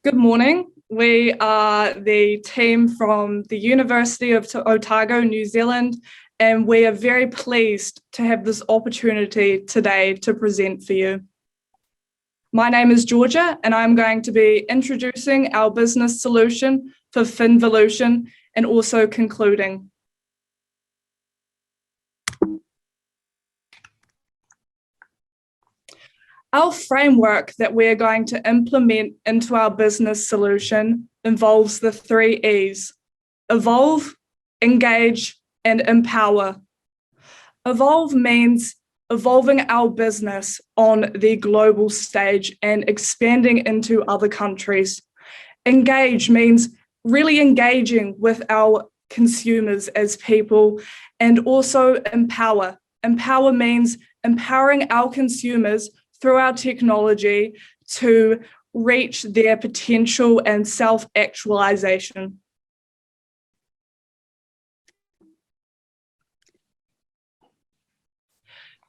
Good morning. We are the team from the University of Otago, New Zealand, and we are very pleased to have this opportunity today to present for you. My name is Georgia, and I'm going to be introducing our business solution for Finvolution and also concluding. Our framework that we're going to implement into our business solution involves the 3 E's: evolve, engage, and empower. Evolve means evolving our business on the global stage and expanding into other countries. Engage means really engaging with our consumers as people, and also empower. Empower means empowering our consumers through our technology to reach their potential and self-actualization.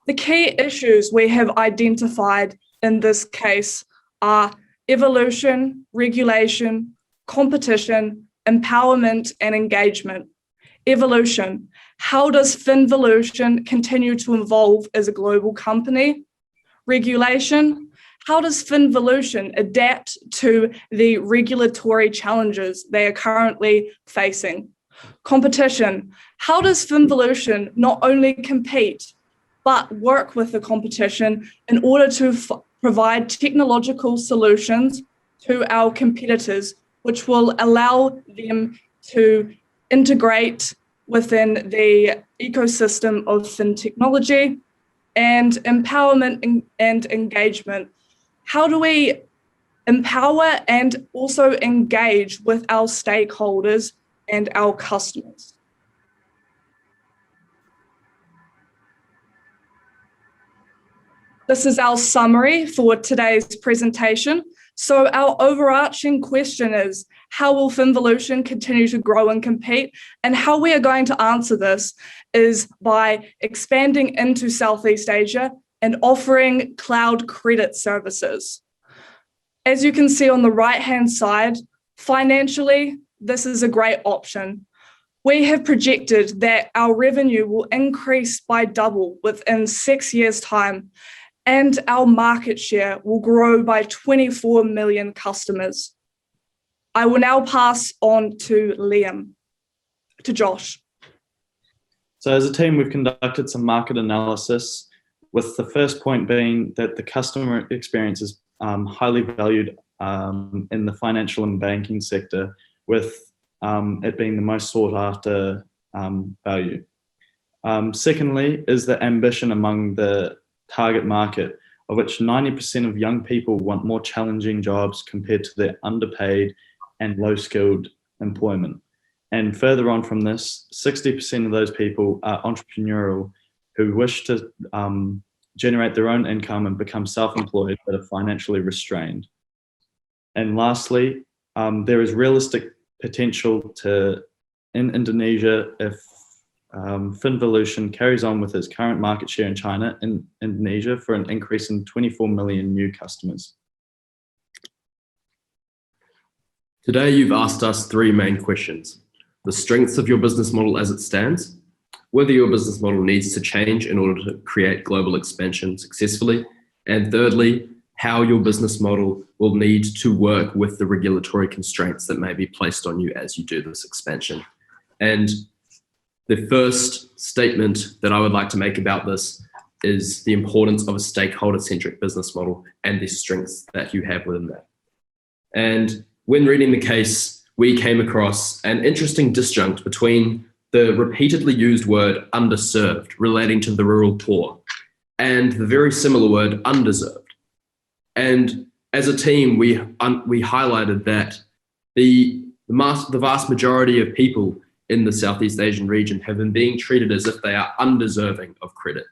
The key issues we have identified in this case are evolution, regulation, competition, empowerment, and engagement. Evolution: how does Finvolution continue to evolve as a global company? Regulation: how does Finvolution adapt to the regulatory challenges they are currently facing? Competition: how does Finvolution not only compete, but work with the competition in order to provide technological solutions to our competitors, which will allow them to integrate within the ecosystem of Fin technology? And empowerment and engagement: how do we empower and also engage with our stakeholders and our customers? This is our summary for today's presentation. So our overarching question is, how will Finvolution continue to grow and compete? And how we are going to answer this is by expanding into Southeast Asia and offering cloud credit services. As you can see on the right-hand side, financially, this is a great option. We have projected that our revenue will increase by double within 6 years' time, and our market share will grow by 24 million customers. I will now pass on to Josh. So as a team, we've conducted some market analysis, with the first point being that the customer experience is highly valued in the financial and banking sector, with it being the most sought after value. Secondly is the ambition among the target market, of which 90% of young people want more challenging jobs compared to their underpaid and low-skilled employment. And further on from this, 60% of those people are entrepreneurial, who wish to generate their own income and become self-employed but are financially restrained. And lastly, there is realistic potential in Indonesia if Finvolution carries on with its current market share in China and Indonesia for an increase in 24 million new customers. Today, you've asked us 3 main questions: the strengths of your business model as it stands, whether your business model needs to change in order to create global expansion successfully, and thirdly, how your business model will need to work with the regulatory constraints that may be placed on you as you do this expansion. And the first statement that I would like to make about this is the importance of a stakeholder-centric business model and the strengths that you have within that. And when reading the case, we came across an interesting disjunct between the repeatedly used word underserved, relating to the rural poor, and the very similar word undeserved. And as a team, we highlighted that the vast majority of people in the Southeast Asian region have been being treated as if they are undeserving of credit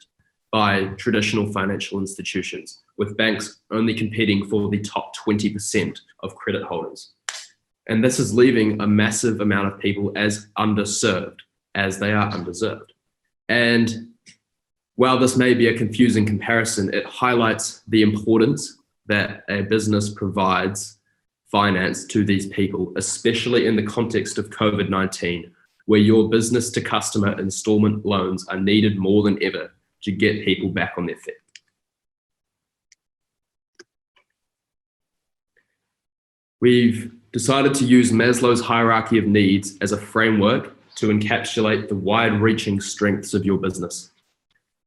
by traditional financial institutions, with banks only competing for the top 20% of credit holders. And this is leaving a massive amount of people as underserved, as they are undeserved. And while this may be a confusing comparison, it highlights the importance that a business provides finance to these people, especially in the context of COVID-19, where your business to customer installment loans are needed more than ever to get people back on their feet. We've decided to use Maslow's hierarchy of needs as a framework to encapsulate the wide-reaching strengths of your business.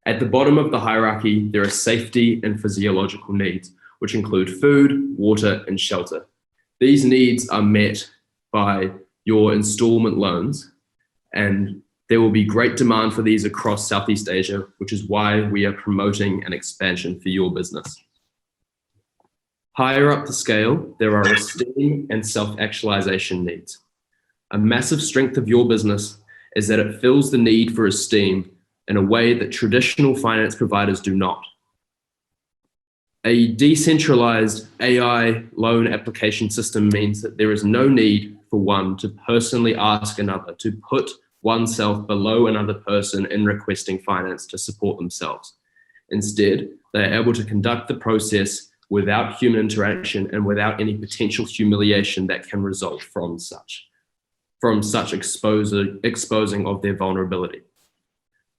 At the bottom of the hierarchy, there are safety and physiological needs, which include food, water, and shelter. These needs are met by your installment loans, and there will be great demand for these across Southeast Asia, which is why we are promoting an expansion for your business. Higher up the scale, there are esteem and self-actualization needs. A massive strength of your business is that it fills the need for esteem in a way that traditional finance providers do not. A decentralized AI loan application system means that there is no need for one to personally ask another to put oneself below another person in requesting finance to support themselves. Instead, they are able to conduct the process without human interaction and without any potential humiliation that can result from such exposing of their vulnerability.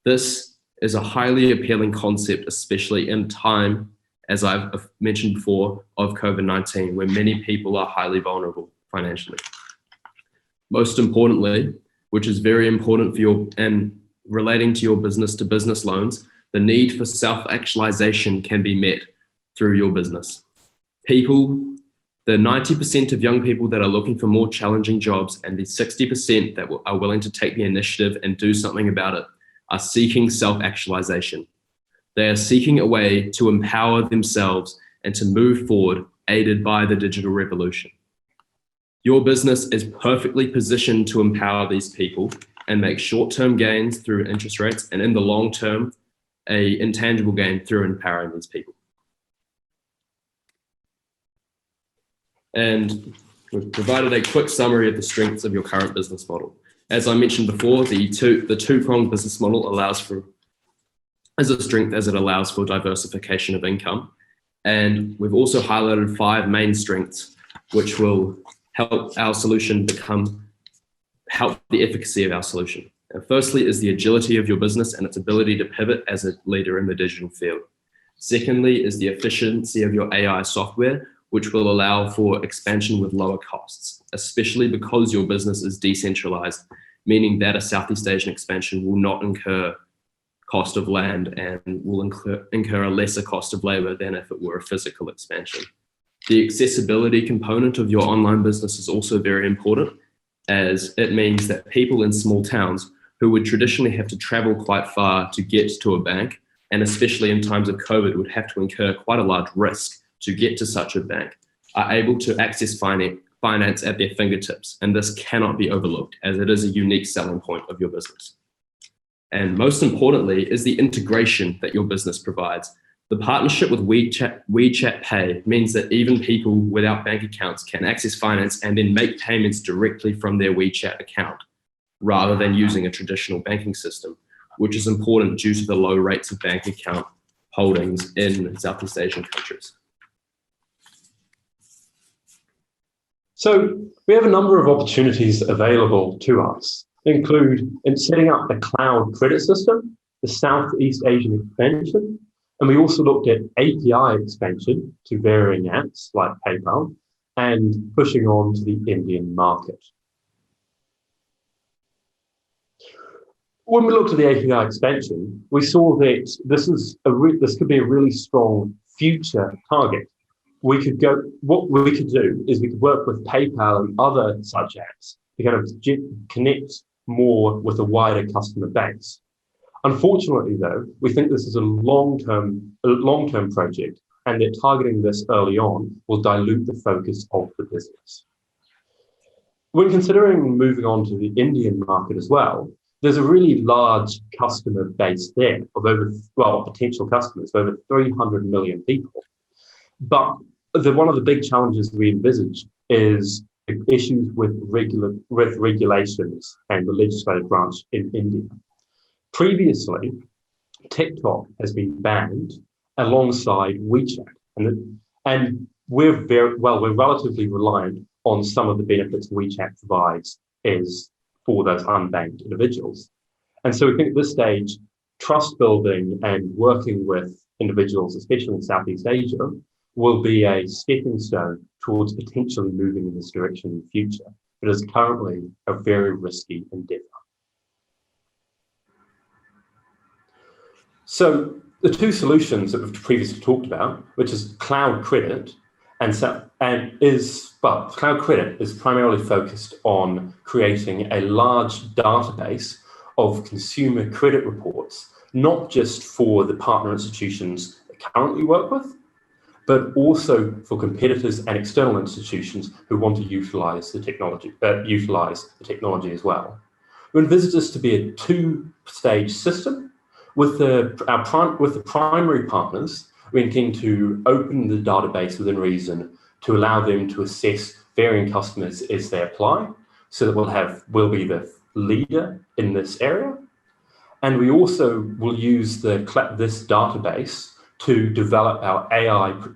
This is a highly appealing concept, especially in time, as I've mentioned before, of COVID-19, where many people are highly vulnerable financially. Most importantly, which is very important for your, and relating to your business to business loans, the need for self-actualization can be met through your business. People, the 90% of young people that are looking for more challenging jobs and the 60% that are willing to take the initiative and do something about it are seeking self-actualization. They are seeking a way to empower themselves and to move forward, aided by the digital revolution. Your business is perfectly positioned to empower these people and make short-term gains through interest rates, and in the long term, an intangible gain through empowering these people. And we've provided a quick summary of the strengths of your current business model. As I mentioned before, the two-pronged business model allows for, as a strength, as it allows for diversification of income. And we've also highlighted 5 main strengths, which will help our solution help the efficacy of our solution. And firstly is the agility of your business and its ability to pivot as a leader in the digital field. Secondly is the efficiency of your AI software, which will allow for expansion with lower costs, especially because your business is decentralized, meaning that a Southeast Asian expansion will not incur cost of land and will incur a lesser cost of labor than if it were a physical expansion. The accessibility component of your online business is also very important, as it means that people in small towns who would traditionally have to travel quite far to get to a bank, and especially in times of COVID would have to incur quite a large risk to get to such a bank, are able to access finance at their fingertips. And this cannot be overlooked, as it is a unique selling point of your business. And most importantly is the integration that your business provides. The partnership with WeChat Pay means that even people without bank accounts can access finance and then make payments directly from their WeChat account, rather than using a traditional banking system, which is important due to the low rates of bank account holdings in Southeast Asian countries. So we have a number of opportunities available to us. They include in setting up the cloud credit system, the Southeast Asian expansion, and we also looked at API expansion to varying apps like PayPal and pushing on to the Indian market. When we looked at the API expansion, we saw that this could be a really strong future target. What we could do is we could work with PayPal and other such apps to kind of connect more with a wider customer base. Unfortunately, though, we think this is a long-term project, and that targeting this early on will dilute the focus of the business. When considering moving on to the Indian market as well, there's a really large customer base there of potential customers, of over 300 million people. But one of the big challenges we envisage is issues with regulations and the legislative branch in India. Previously, TikTok has been banned alongside WeChat, and we're relatively reliant on some of the benefits WeChat provides as for those unbanked individuals. And so we think at this stage, trust building and working with individuals, especially in Southeast Asia, will be a stepping stone towards potentially moving in this direction in the future. It is currently a very risky endeavor. So the two solutions that we've previously talked about, which is cloud credit, cloud credit is primarily focused on creating a large database of consumer credit reports, not just for the partner institutions that currently work with, but also for competitors and external institutions who want to utilize the technology as well. We envisage this to be a two-stage system. With the primary partners, we intend to open the database within reason to allow them to assess varying customers as they apply, so that we'll be the leader in this area. And we also will use this database to develop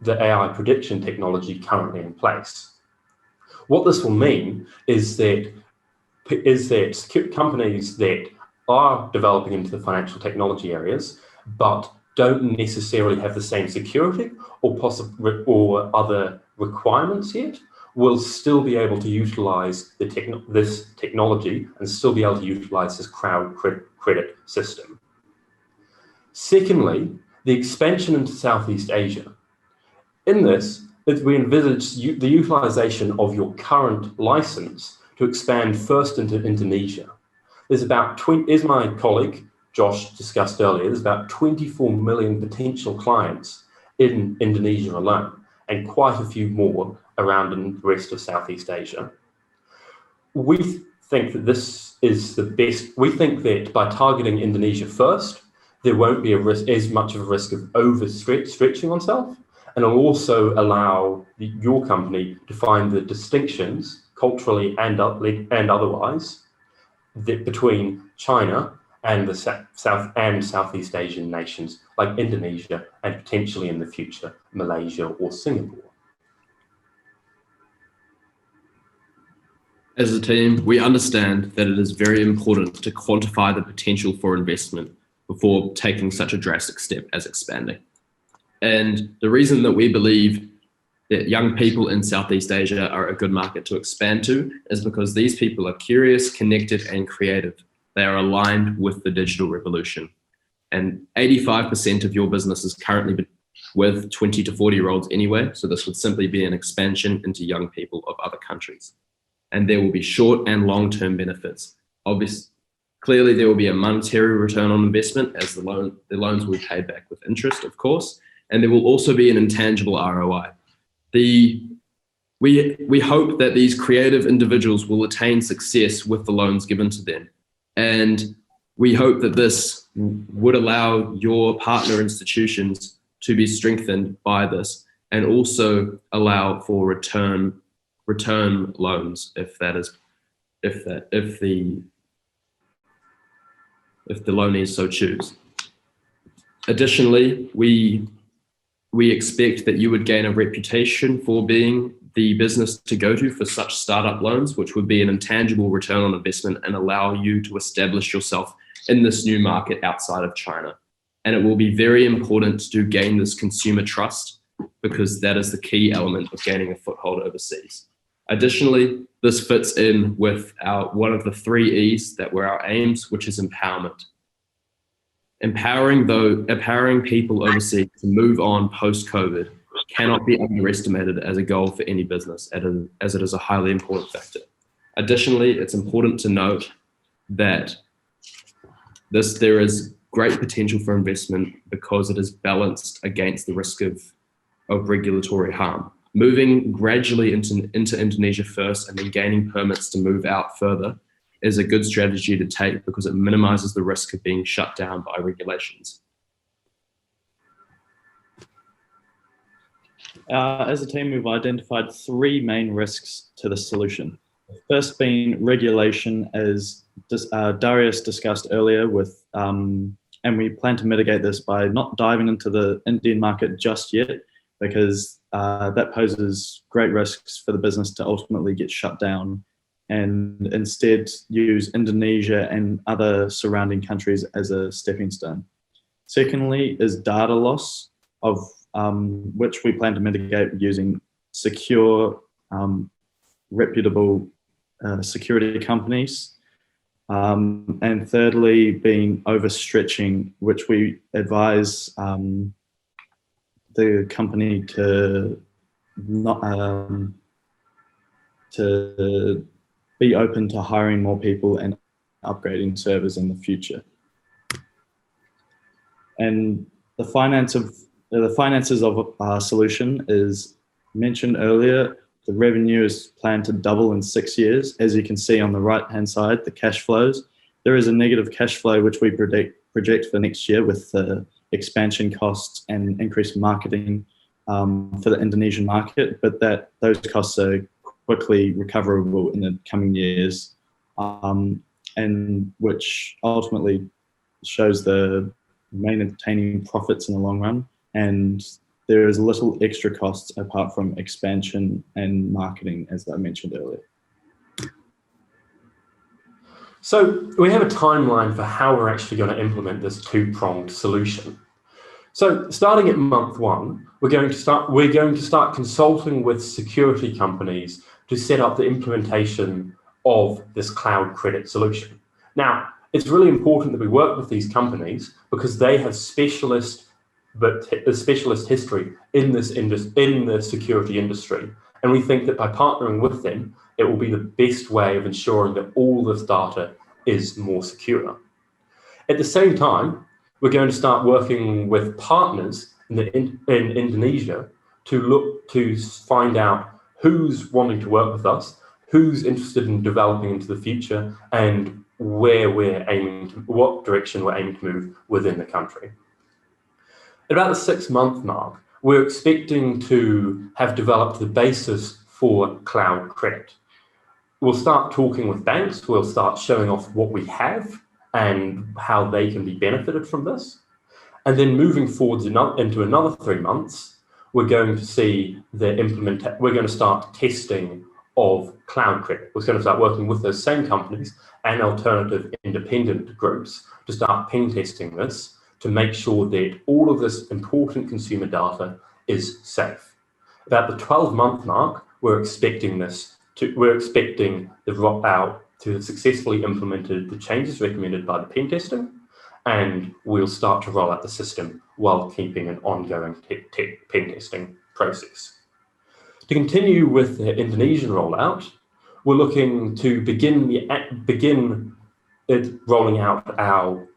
the AI prediction technology currently in place. What this will mean is that companies that are developing into the financial technology areas, but don't necessarily have the same security or other requirements yet, will still be able to utilize this technology and still be able to utilize this cloud credit system. Secondly, the expansion into Southeast Asia. In this, we envisage the utilization of your current license to expand first into Indonesia. There's as my colleague Josh discussed earlier, there's about 24 million potential clients in Indonesia alone, and quite a few more around in the rest of Southeast Asia. We think that this is the best. We think that by targeting Indonesia first, there won't be as much of a risk of overstretching oneself, and it'll also allow your company to find the distinctions, culturally and otherwise, between China and the South and Southeast Asian nations like Indonesia and potentially in the future Malaysia or Singapore. As a team, we understand that it is very important to quantify the potential for investment before taking such a drastic step as expanding. And the reason that we believe that young people in Southeast Asia are a good market to expand to is because these people are curious, connected, and creative. They are aligned with the digital revolution. And 85% of your business is currently with 20 to 40-year-olds anyway, so this would simply be an expansion into young people of other countries. And there will be short and long-term benefits. Obviously, clearly there will be a monetary return on investment as the loans will be paid back with interest, of course, and there will also be an intangible ROI. We hope that these creative individuals will attain success with the loans given to them. And we hope that this would allow your partner institutions to be strengthened by this and also allow for return loans if the loanees so choose. Additionally, we expect that you would gain a reputation for being the business to go to for such startup loans, which would be an intangible return on investment and allow you to establish yourself in this new market outside of China. And it will be very important to gain this consumer trust because that is the key element of gaining a foothold overseas. Additionally, this fits in with one of the 3 E's that were our aims, which is empowerment. Empowering people overseas to move on post-COVID cannot be underestimated as a goal for any business, as it is a highly important factor. Additionally, it's important to note that there is great potential for investment because it is balanced against the risk of regulatory harm. Moving gradually into Indonesia first and then gaining permits to move out further is a good strategy to take because it minimizes the risk of being shut down by regulations. As a team, we've identified 3 main risks to the solution. The first being regulation, as Darius discussed earlier, and we plan to mitigate this by not diving into the Indian market just yet, because that poses great risks for the business to ultimately get shut down, and instead use Indonesia and other surrounding countries as a stepping stone. Secondly is data loss, of which we plan to mitigate using secure, reputable security companies. And thirdly, being overstretching, which we advise the company to not to be open to hiring more people and upgrading servers in the future. And the finances of our solution is mentioned earlier. The revenue is planned to double in 6 years. As you can see on the right-hand side, the cash flows. There is a negative cash flow which we project for next year with the expansion costs and increased marketing for the Indonesian market, but those costs are quickly recoverable in the coming years, and which ultimately shows the maintaining profits in the long run. And there is little extra costs apart from expansion and marketing, as I mentioned earlier. So we have a timeline for how we're actually going to implement this two-pronged solution. So starting at month 1, we're going to start consulting with security companies to set up the implementation of this cloud credit solution. Now, it's really important that we work with these companies because they have specialist history in the security industry. And we think that by partnering with them, it will be the best way of ensuring that all this data is more secure. At the same time, we're going to start working with partners in Indonesia to look to find out who's wanting to work with us, who's interested in developing into the future, and what direction we're aiming to move within the country. At about the 6-month mark, we're expecting to have developed the basis for cloud credit. We'll start talking with banks, we'll start showing off what we have and how they can be benefited from this. And then moving forwards into another 3 months, we're going to start testing of cloud credit. We're going to start working with those same companies and alternative independent groups to start pen testing this to make sure that all of this important consumer data is safe. About the 12-month mark, we're expecting the rollout to have successfully implemented the changes recommended by the pen testing, and we'll start to roll out the system while keeping an ongoing pen testing process. To continue with the Indonesian rollout, we're looking to begin rolling out our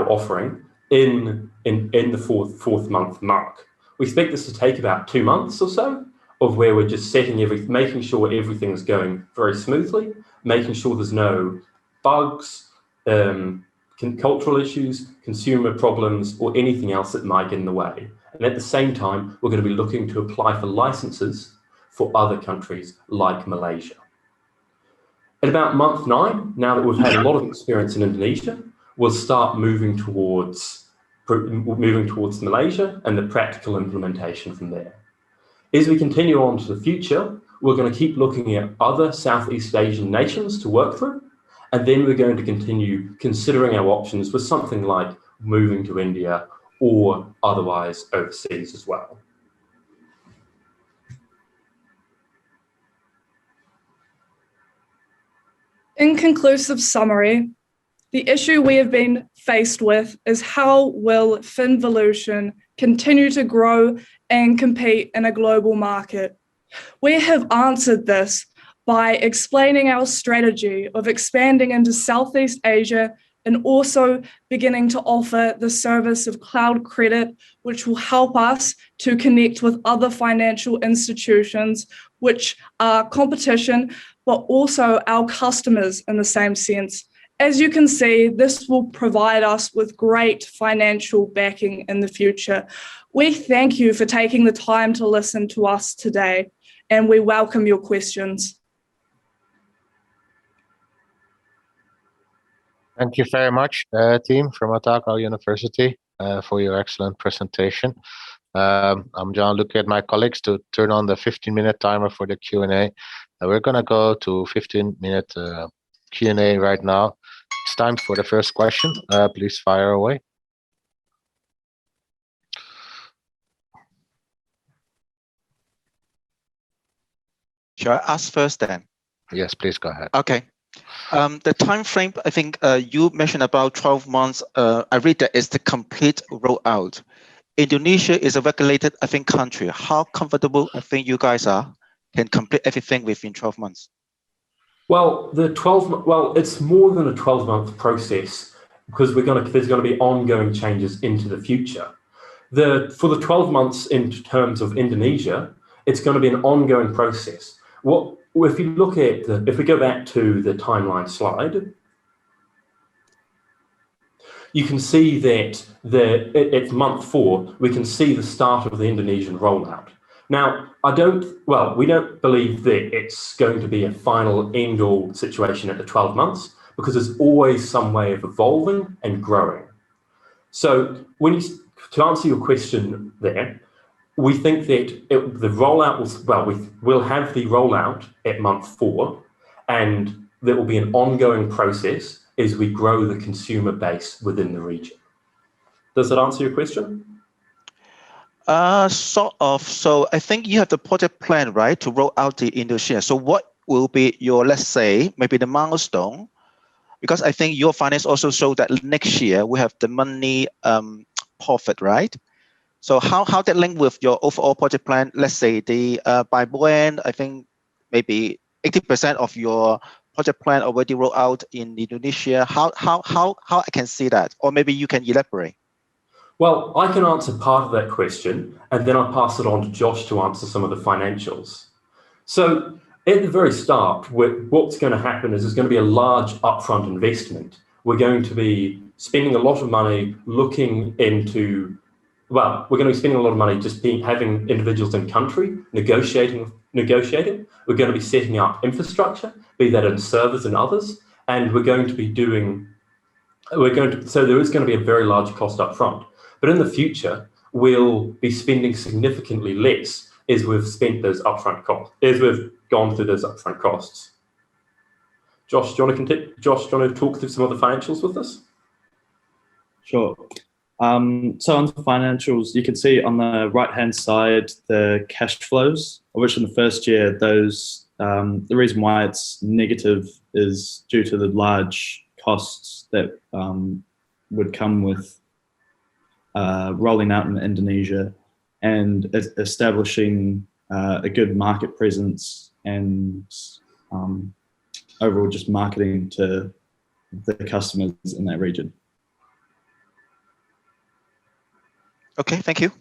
offering in the fourth month mark. We expect this to take about 2 months or so, of where we're just making sure everything's going very smoothly, making sure there's no bugs, cultural issues, consumer problems, or anything else that might get in the way. And at the same time, we're going to be looking to apply for licenses for other countries like Malaysia. At about month 9, now that we've had a lot of experience in Indonesia, we'll start moving towards Malaysia and the practical implementation from there. As we continue on to the future, we're going to keep looking at other Southeast Asian nations to work through, and then we're going to continue considering our options for something like moving to India or otherwise overseas as well. In conclusive summary, the issue we have been faced with is how will Finvolution continue to grow and compete in a global market? We have answered this by explaining our strategy of expanding into Southeast Asia and also beginning to offer the service of cloud credit, which will help us to connect with other financial institutions, which are competition, but also our customers in the same sense. As you can see, this will provide us with great financial backing in the future. We thank you for taking the time to listen to us today, and we welcome your questions. Thank you very much, team from Otago University, for your excellent presentation. I'm John looking at my colleagues to turn on the 15-minute timer for the Q&A. We're going to go to 15-minute Q&A right now. It's time for the first question. Please fire away. Shall I ask first then? Yes, please go ahead. Okay. The time frame, I think you mentioned about 12 months. I read that it's the complete rollout. Indonesia is a regulated, I think, country. How comfortable I think you guys are can complete everything within 12 months? Well, it's more than a 12-month process because there's going to be ongoing changes into the future. For the 12 months in terms of Indonesia, it's going to be an ongoing process. If you look at if we go back to the timeline slide, you can see that it's month 4. We can see the start of the Indonesian rollout. Now, we don't believe that it's going to be a final end-all situation at the 12 months because there's always some way of evolving and growing. So to answer your question there, we think that the rollout we'll have the rollout at month 4, and there will be an ongoing process as we grow the consumer base within the region. Does that answer your question? Sort of. So I think you have the project plan, right, to roll out the Indonesia. So what will be your, let's say, maybe the milestone? Because I think your finance also show that next year we have the money profit, right? So how that link with your overall project plan? Let's say by when I think maybe 80% of your project plan already rolled out in Indonesia. How I can see that, or maybe you can elaborate. Well, I can answer part of that question, and then I'll pass it on to Josh to answer some of the financials. So at the very start, what's going to happen is there's going to be a large upfront investment. We're going to be spending a lot of money we're going to be spending a lot of money just having individuals in country negotiating. We're going to be setting up infrastructure, be that in servers and others, and so there is going to be a very large cost up front. But in the future, we'll be spending significantly less as we've spent those upfront costs, as we've gone through those upfront costs. Josh, do you want to talk through some of the financials with us? Sure. So on the financials, you can see on the right-hand side the cash flows, which in the first year, the reason why it's negative is due to the large costs that would come with rolling out in Indonesia and establishing a good market presence and overall just marketing to the customers in that region. Okay, thank you.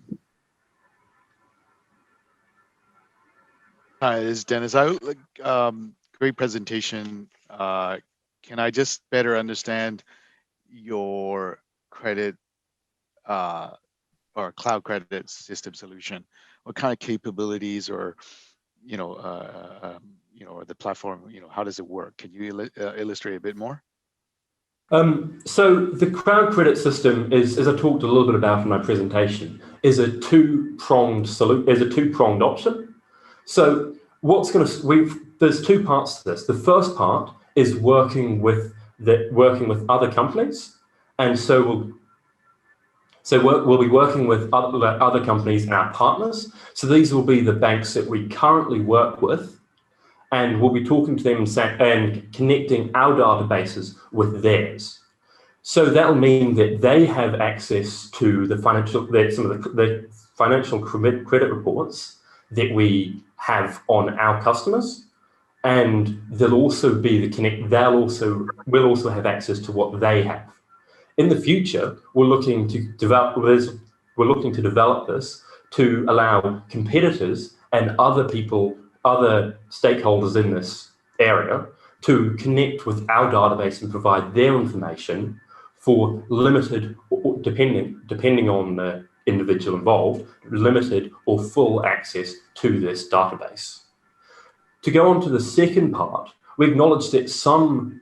Hi, this is Dennis. Great presentation. Can I just better understand your credit or cloud credit system solution? What kind of capabilities or the platform, how does it work? Can you illustrate a bit more? So the cloud credit system is, as I talked a little bit about in my presentation, is a two-pronged option. So there's two parts to this. The first part is working with other companies, and so we'll be working with other companies and our partners. So these will be the banks that we currently work with, and we'll be talking to them and connecting our databases with theirs. So that'll mean that they have access to some of the financial credit reports that we have on our customers, and we'll also have access to what they have. In the future, we're looking to develop this to allow competitors and other stakeholders in this area to connect with our database and provide their information for limited, depending on the individual involved, limited or full access to this database. To go on to the second part, we acknowledge that some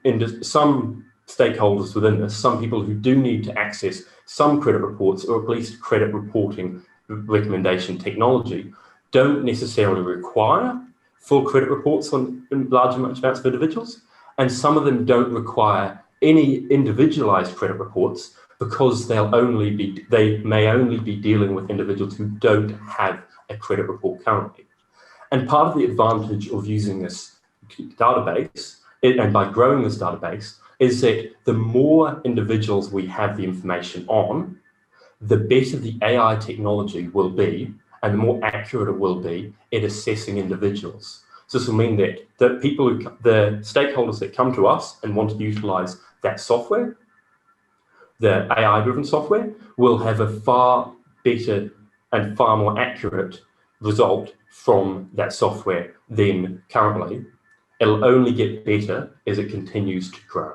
stakeholders within this, some people who do need to access some credit reports or at least credit reporting recommendation technology don't necessarily require full credit reports on large amounts of individuals, and some of them don't require any individualized credit reports because they may only be dealing with individuals who don't have a credit report currently. And part of the advantage of using this database, and by growing this database, is that the more individuals we have the information on, the better the AI technology will be and the more accurate it will be at assessing individuals. So this will mean that the stakeholders that come to us and want to utilize that software, the AI-driven software, will have a far better and far more accurate result from that software than currently. It'll only get better as it continues to grow.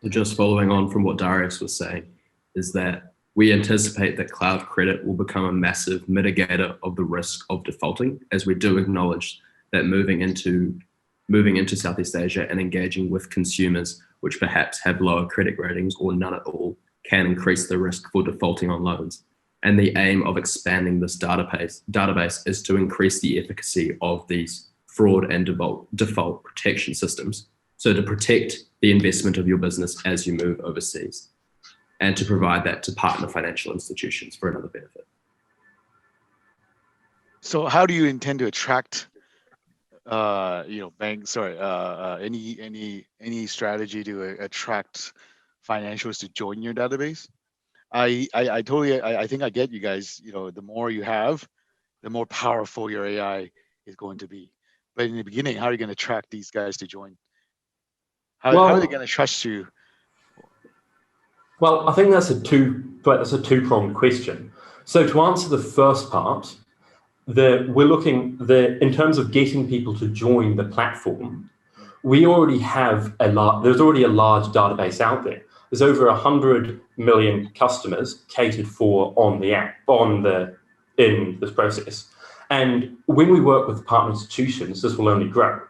Just following on from what Darius was saying, is that we anticipate that cloud credit will become a massive mitigator of the risk of defaulting, as we do acknowledge that moving into Southeast Asia and engaging with consumers which perhaps have lower credit ratings or none at all can increase the risk for defaulting on loans. And the aim of expanding this database is to increase the efficacy of these fraud and default protection systems. So to protect the investment of your business as you move overseas, and to provide that to partner financial institutions for another benefit. So how do you intend to attract banks, any strategy to attract financials to join your database? I think I get you guys. The more you have, the more powerful your AI is going to be. But in the beginning, how are you going to attract these guys to join? How are they going to trust you? Well, I think that's a two-pronged question. So to answer the first part, in terms of getting people to join the platform, we already have there's already a large database out there. There's over 100 million customers catered for on the app, in this process. And when we work with partner institutions, this will only grow.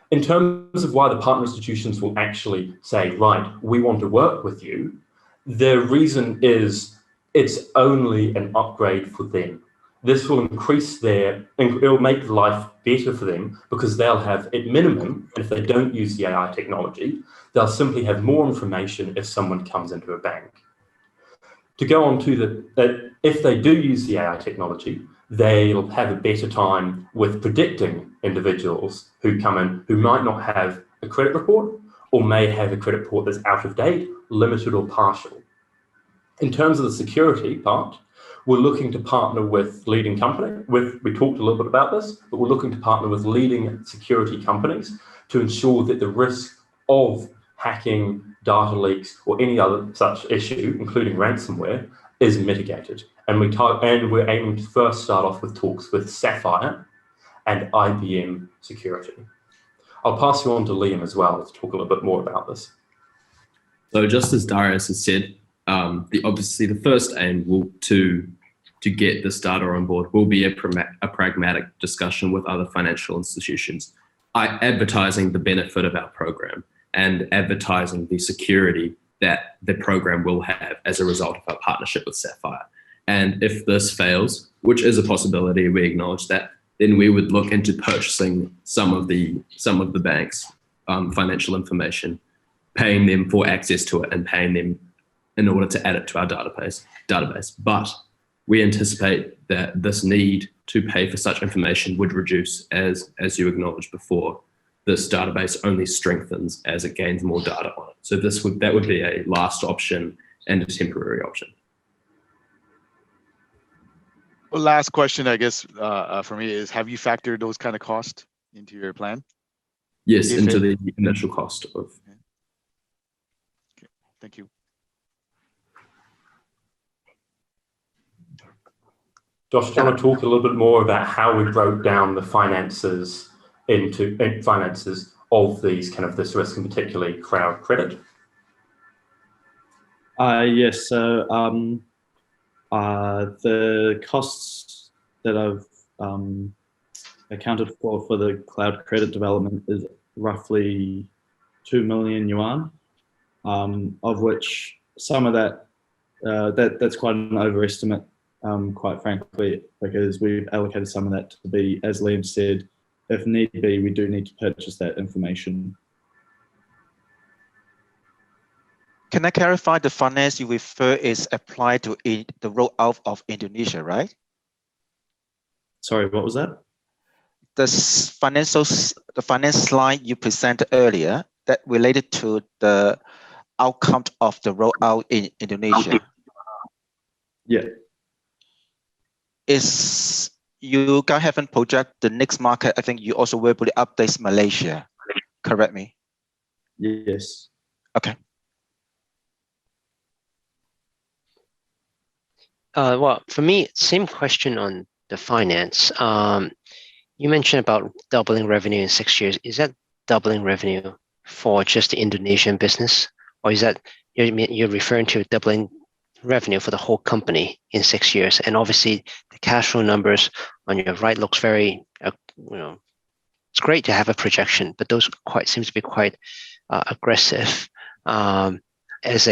In terms of why the partner institutions will actually say, right, we want to work with you, the reason is it's only an upgrade for them. This will it'll make life better for them because they'll have, at minimum, and if they don't use the AI technology, they'll simply have more information if someone comes into a bank. To go on to if they do use the AI technology, they'll have a better time with predicting individuals who come in who might not have a credit report or may have a credit report that's out of date, limited or partial. In terms of the security part, we're looking to partner with leading companies. We talked a little bit about this, but we're looking to partner with leading security companies to ensure that the risk of hacking, data leaks, or any other such issue, including ransomware, is mitigated. And we're aiming to first start off with talks with Sapphire and IBM Security. I'll pass you on to Liam as well to talk a little bit more about this. So just as Darius has said, obviously the first aim to get this data on board will be a pragmatic discussion with other financial institutions, advertising the benefit of our program and advertising the security that the program will have as a result of our partnership with Sapphire. And if this fails, which is a possibility, we acknowledge that, then we would look into purchasing some of the bank's financial information, paying them for access to it and paying them in order to add it to our database. But we anticipate that this need to pay for such information would reduce as you acknowledged before. This database only strengthens as it gains more data on it. So that would be a last option and a temporary option. Well, last question, I guess, for me is, have you factored those kind of costs into your plan? Yes, into the initial cost of. Okay. Thank you. Josh, do you want to talk a little bit more about how we broke down the finances of these this risk, and particularly crowd credit? Yes. So the costs that I've accounted for the cloud credit development is roughly 2 million yuan, of which some of that's quite an overestimate quite frankly, because we've allocated some of that to be, as Liam said, if need be, we do need to purchase that information. Can I clarify the finance you refer is applied to the rollout of Indonesia, right? Sorry, what was that? The finance slide you presented earlier that related to the outcome of the rollout in Indonesia. Yeah. Is you guys haven't project the next market? I think you also verbally update Malaysia. Correct me. Yes. Okay. Well, for me, same question on the finance. You mentioned about doubling revenue in 6 years. Is that doubling revenue for just the Indonesian business, or is that you're referring to doubling revenue for the whole company in 6 years? And obviously, the cash flow numbers on your right looks very, it's great to have a projection, but those seems to be quite aggressive. As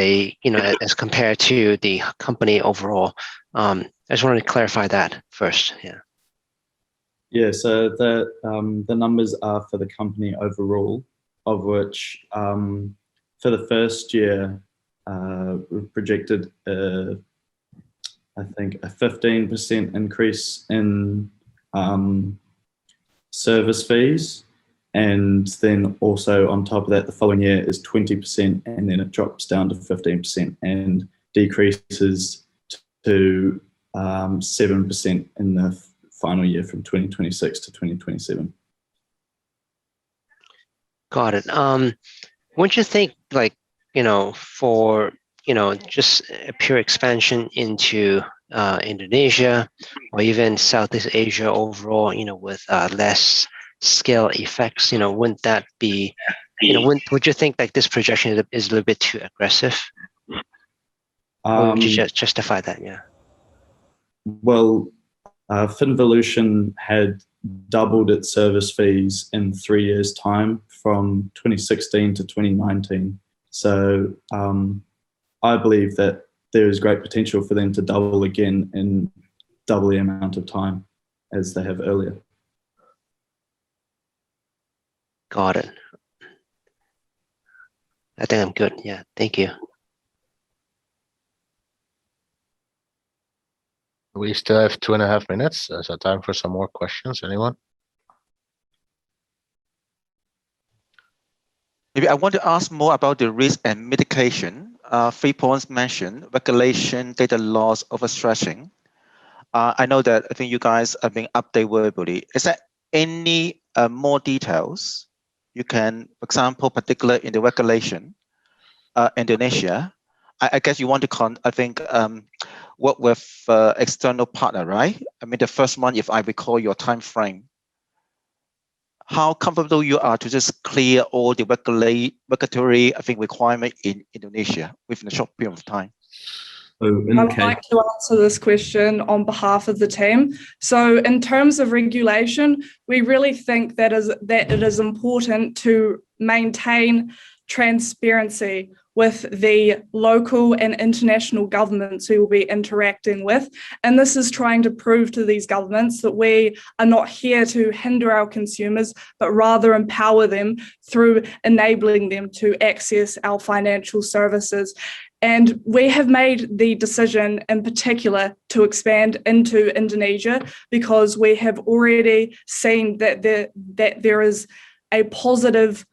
compared to the company overall. I just wanted to clarify that first. Yeah. Yeah. So the numbers are for the company overall, of which for the first year we've projected I think a 15% increase in service fees. And then also on top of that, the following year is 20%, and then it drops down to 15% and decreases to 7% in the final year from 2026 to 2027. Got it. Wouldn't you think, for just a pure expansion into Indonesia or even Southeast Asia overall, with less scale effects, wouldn't that be, would you think like this projection is a little bit too aggressive? Or would you just justify that? Yeah. Well, Finvolution had doubled its service fees in 3 years' time from 2016 to 2019. So I believe that there is great potential for them to double again in double the amount of time as they have earlier. Got it. I think I'm good. Yeah, thank you. We still have 2.5 minutes. So time for some more questions. Anyone? Maybe I want to ask more about the risk and mitigation. 3 points mentioned: regulation, data loss, overstretching. I know that I think you guys are being updated verbally. Is there any more details you can, for example, particular in the regulation, Indonesia? I guess you want to work with external partner, right? I mean, the first one, if I recall your time frame, how comfortable you are to just clear all the regulatory, requirement in Indonesia within a short period of time? I'd like to answer this question on behalf of the team. So in terms of regulation, we really think that it is important to maintain transparency with the local and international governments we will be interacting with. And this is trying to prove to these governments that we are not here to hinder our consumers, but rather empower them through enabling them to access our financial services. And we have made the decision in particular to expand into Indonesia because we have already seen that there is a positive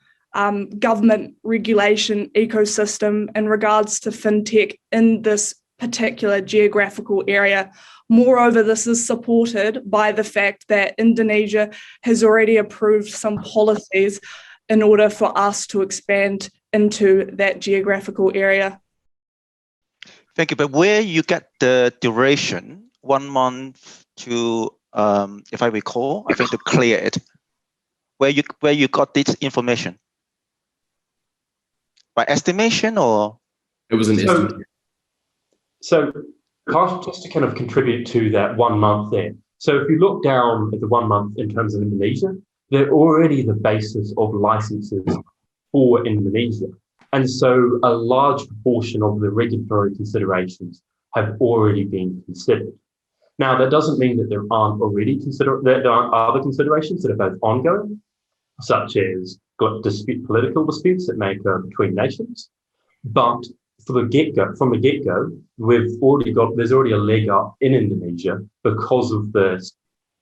government regulation ecosystem in regards to fintech in this particular geographical area. Moreover, this is supported by the fact that Indonesia has already approved some policies in order for us to expand into that geographical area. Thank you. But where you get the duration, 1 month to, if I recall, to clear it, where you got this information? By estimation or? It was an estimate. So just to kind of contribute to that 1 month there. So if you look down at the 1 month in terms of Indonesia, they're already the basis of licenses for Indonesia. And so a large proportion of the regulatory considerations have already been considered. Now, that doesn't mean that there aren't other considerations that are both ongoing, such as political disputes that may occur between nations. But from the get-go, there's already a leg up in Indonesia because of the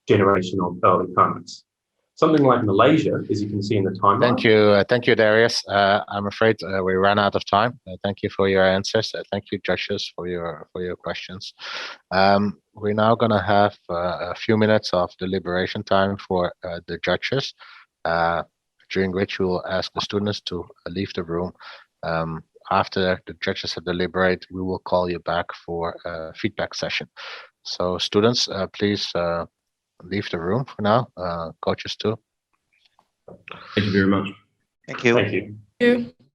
generation of early permits. Something like Malaysia, as you can see in the timeline. Thank you, Darius. I'm afraid we ran out of time. Thank you for your answers. Thank you, judges, for your questions. We're now going to have a few minutes of deliberation time for the judges, during which we will ask the students to leave the room. After the judges have deliberated, we will call you back for a feedback session. So students, please leave the room for now. Coaches too. Thank you very much. Thank you. Thank you. Thank you.